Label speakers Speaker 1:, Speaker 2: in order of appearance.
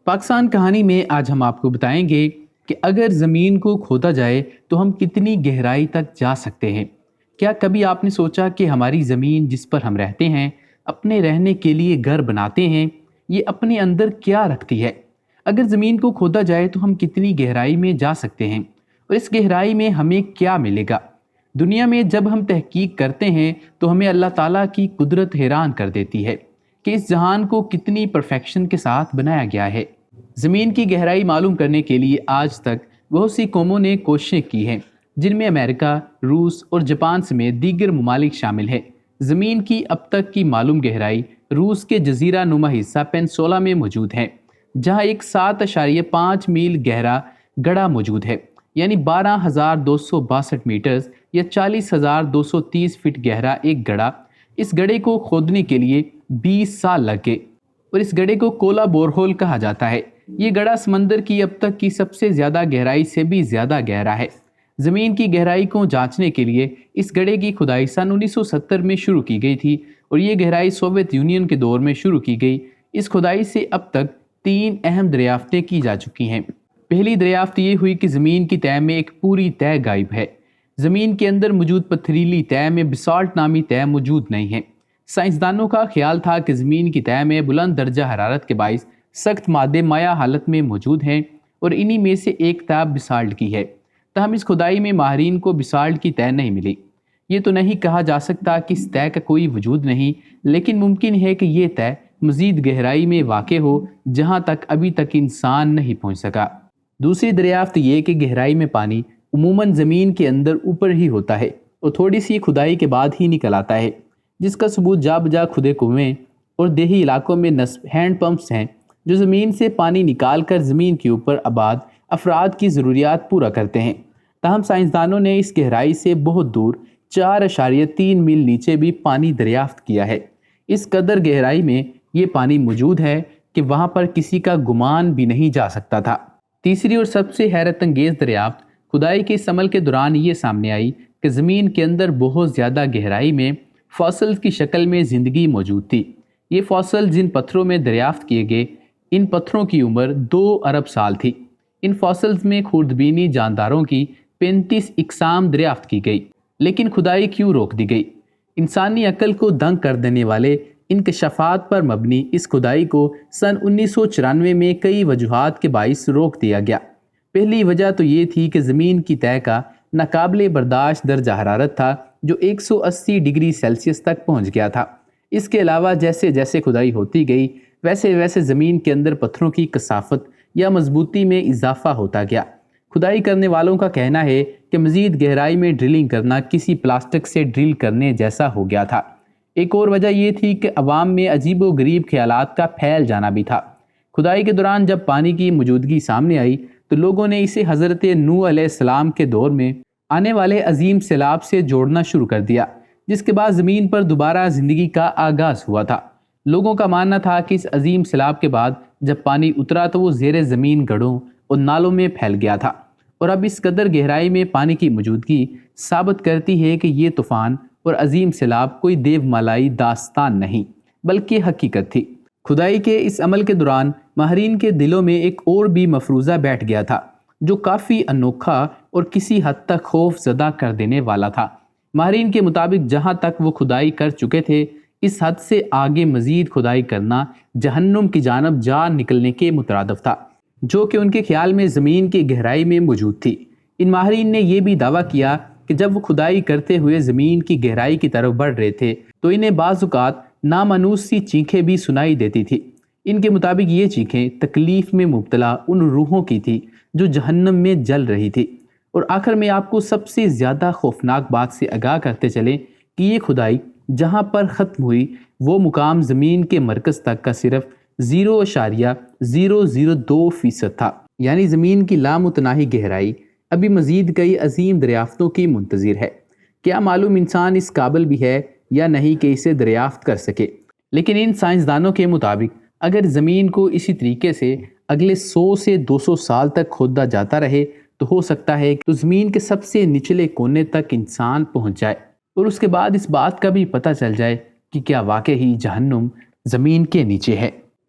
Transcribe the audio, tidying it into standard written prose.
Speaker 1: پاکستان کہانی میں آج ہم آپ کو بتائیں گے کہ اگر زمین کو کھودا جائے تو ہم کتنی گہرائی تک جا سکتے ہیں۔ کیا کبھی آپ نے سوچا کہ ہماری زمین جس پر ہم رہتے ہیں، اپنے رہنے کے لیے گھر بناتے ہیں، یہ اپنے اندر کیا رکھتی ہے؟ اگر زمین کو کھودا جائے تو ہم کتنی گہرائی میں جا سکتے ہیں اور اس گہرائی میں ہمیں کیا ملے گا؟ دنیا میں جب ہم تحقیق کرتے ہیں تو ہمیں اللہ تعالیٰ کی قدرت حیران کر دیتی ہے کہ اس جہان کو کتنی پرفیکشن کے ساتھ بنایا گیا ہے۔ زمین کی گہرائی معلوم کرنے کے لیے آج تک بہت سی قوموں نے کوششیں کی ہیں، جن میں امریکہ، روس اور جاپان سمیت دیگر ممالک شامل ہیں۔ زمین کی اب تک کی معلوم گہرائی روس کے جزیرہ نما حصہ پینسولا میں موجود ہے، جہاں ایک 7.5 میل گہرا گڑھا موجود ہے، یعنی 12,262 میٹرز یا 40,230 فٹ گہرا ایک گڑھا۔ اس گڑھے کو کھودنے کے لیے 20 سال لگ گئے اور اس گڑھے کو کولا بورہول کہا جاتا ہے۔ یہ گڑھا سمندر کی اب تک کی سب سے زیادہ گہرائی سے بھی زیادہ گہرا ہے۔ زمین کی گہرائی کو جانچنے کے لیے اس گڑھے کی کھدائی سن 1970 میں شروع کی گئی تھی اور یہ گہرائی سوویت یونین کے دور میں شروع کی گئی۔ اس کھدائی سے اب تک 3 اہم دریافتیں کی جا چکی ہیں۔ پہلی دریافت یہ ہوئی کہ زمین کی تہہ میں ایک پوری تہہ غائب ہے۔ زمین کے اندر موجود پتھریلی تہہ میں بسالٹ نامی تہہ موجود نہیں ہے۔ سائنسدانوں کا خیال تھا کہ زمین کی تہہ میں بلند درجہ حرارت کے باعث سخت مادے مائع حالت میں موجود ہیں اور انہی میں سے ایک تہہ بسالٹ کی ہے۔ تاہم اس کھدائی میں ماہرین کو بسالٹ کی تہہ نہیں ملی۔ یہ تو نہیں کہا جا سکتا کہ اس تہہ کا کوئی وجود نہیں، لیکن ممکن ہے کہ یہ تہہ مزید گہرائی میں واقع ہو جہاں تک ابھی تک انسان نہیں پہنچ سکا۔ دوسری دریافت یہ کہ گہرائی میں پانی عموماً زمین کے اندر اوپر ہی ہوتا ہے اور تھوڑی سی کھدائی کے بعد ہی نکل آتا ہے، جس کا ثبوت جا بجا کھدے کنویں اور دیہی علاقوں میں نصب ہینڈ پمپس ہیں جو زمین سے پانی نکال کر زمین کے اوپر آباد افراد کی ضروریات پورا کرتے ہیں۔ تاہم سائنسدانوں نے اس گہرائی سے بہت دور 4.3 میل نیچے بھی پانی دریافت کیا ہے۔ اس قدر گہرائی میں یہ پانی موجود ہے کہ وہاں پر کسی کا گمان بھی نہیں جا سکتا تھا۔ تیسری اور سب سے حیرت انگیز دریافت کھدائی کے اس عمل کے دوران یہ سامنے آئی کہ زمین کے اندر بہت زیادہ گہرائی میں فاسلز کی شکل میں زندگی موجود تھی۔ یہ فاسل جن پتھروں میں دریافت کیے گئے، ان پتھروں کی عمر 2 ارب سال تھی۔ ان فاسلز میں خوردبینی جانداروں کی 35 اقسام دریافت کی گئی، لیکن کھدائی کیوں روک دی گئی؟ انسانی عقل کو دنگ کر دینے والے انکشافات پر مبنی اس کھدائی کو سن 1994 میں کئی وجوہات کے باعث روک دیا گیا۔ پہلی وجہ تو یہ تھی کہ زمین کی تہہ کا ناقابل برداشت درجہ حرارت تھا جو 180 ڈگری سیلسیس تک پہنچ گیا تھا۔ اس کے علاوہ جیسے جیسے کھدائی ہوتی گئی ویسے ویسے زمین کے اندر پتھروں کی کثافت یا مضبوطی میں اضافہ ہوتا گیا۔ کھدائی کرنے والوں کا کہنا ہے کہ مزید گہرائی میں ڈرلنگ کرنا کسی پلاسٹک سے ڈرل کرنے جیسا ہو گیا تھا۔ ایک اور وجہ یہ تھی کہ عوام میں عجیب و غریب خیالات کا پھیل جانا بھی تھا۔ کھدائی کے دوران جب پانی کی موجودگی سامنے آئی تو لوگوں نے اسے حضرت نوح علیہ السلام کے دور میں آنے والے عظیم سیلاب سے جوڑنا شروع کر دیا، جس کے بعد زمین پر دوبارہ زندگی کا آغاز ہوا تھا۔ لوگوں کا ماننا تھا کہ اس عظیم سیلاب کے بعد جب پانی اترا تو وہ زیر زمین گڑھوں اور نالوں میں پھیل گیا تھا، اور اب اس قدر گہرائی میں پانی کی موجودگی ثابت کرتی ہے کہ یہ طوفان اور عظیم سیلاب کوئی دیو مالائی داستان نہیں بلکہ حقیقت تھی۔ کھدائی کے اس عمل کے دوران ماہرین کے دلوں میں ایک اور بھی مفروضہ بیٹھ گیا تھا جو کافی انوکھا اور کسی حد تک خوف زدہ کر دینے والا تھا۔ ماہرین کے مطابق جہاں تک وہ کھدائی کر چکے تھے، اس حد سے آگے مزید کھدائی کرنا جہنم کی جانب جان نکلنے کے مترادف تھا، جو کہ ان کے خیال میں زمین کی گہرائی میں موجود تھی۔ ان ماہرین نے یہ بھی دعویٰ کیا کہ جب وہ کھدائی کرتے ہوئے زمین کی گہرائی کی طرف بڑھ رہے تھے تو انہیں بعض اوقات نامانوس سی چیخیں بھی سنائی دیتی تھی۔ ان کے مطابق یہ چیخیں تکلیف میں مبتلا ان روحوں کی تھی جو جہنم میں جل رہی تھی۔ اور آخر میں آپ کو سب سے زیادہ خوفناک بات سے آگاہ کرتے چلیں کہ یہ کھدائی جہاں پر ختم ہوئی وہ مقام زمین کے مرکز تک کا صرف 0.002% تھا، یعنی زمین کی لامتناہی گہرائی ابھی مزید کئی عظیم دریافتوں کی منتظر ہے۔ کیا معلوم انسان اس قابل بھی ہے یا نہیں کہ اسے دریافت کر سکے، لیکن ان سائنسدانوں کے مطابق اگر زمین کو اسی طریقے سے اگلے 100 سے 200 سال تک کھودا جاتا رہے تو ہو سکتا ہے کہ زمین کے سب سے نچلے کونے تک انسان پہنچ جائے اور اس کے بعد اس بات کا بھی پتہ چل جائے کہ کیا واقعی جہنم زمین کے نیچے ہے۔